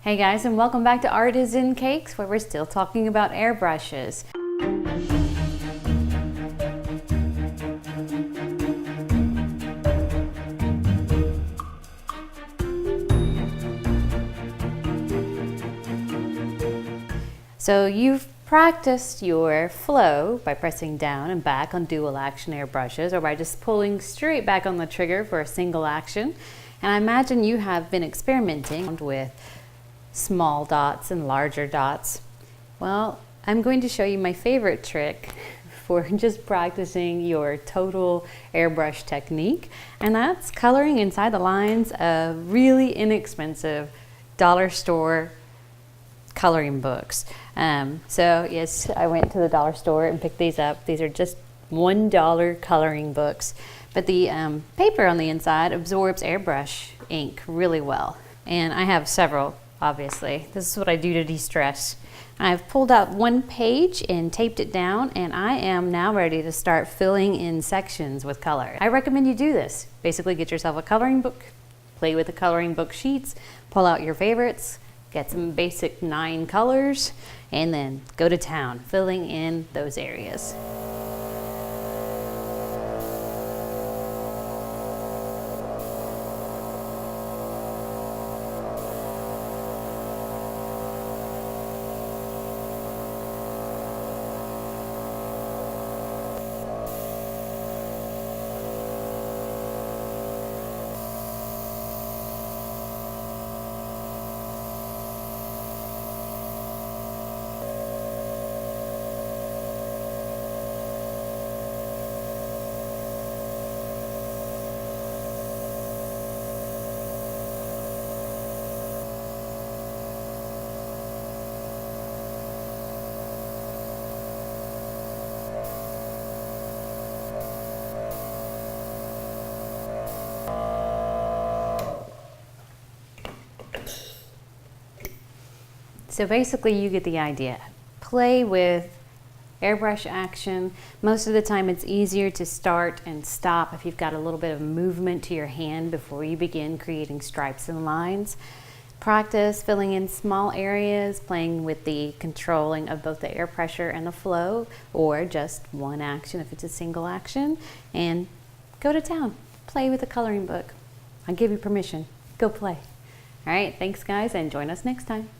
Hey guys, and welcome back to Art is in Cakes, where we're still talking about airbrushes. So you've practiced your flow by pressing down and back on dual action airbrushes, or by just pulling straight back on the trigger for a single action. And I imagine you have been experimenting with small dots and larger dots. Well, I'm going to show you my favorite trick for just practicing your total airbrush technique, and that's coloring inside the lines of really inexpensive dollar store coloring books. So yes, I went to the dollar store and picked these up. These are just $1 coloring books, but the paper on the inside absorbs airbrush ink really well. And I have several, obviously. This is what I do to de-stress. I've pulled out one page and taped it down, and I am now ready to start filling in sections with color. I recommend you do this. Basically get yourself a coloring book, play with the coloring book sheets, pull out your favorites, get some basic 9 colors, and then go to town, filling in those areas. So basically you get the idea. Play with airbrush action. Most of the time it's easier to start and stop if you've got a little bit of movement to your hand before you begin creating stripes and lines. Practice filling in small areas, playing with the controlling of both the air pressure and the flow, or just one action if it's a single action, and go to town. Play with the coloring book. I'll give you permission. Go play. All right, thanks guys, and join us next time.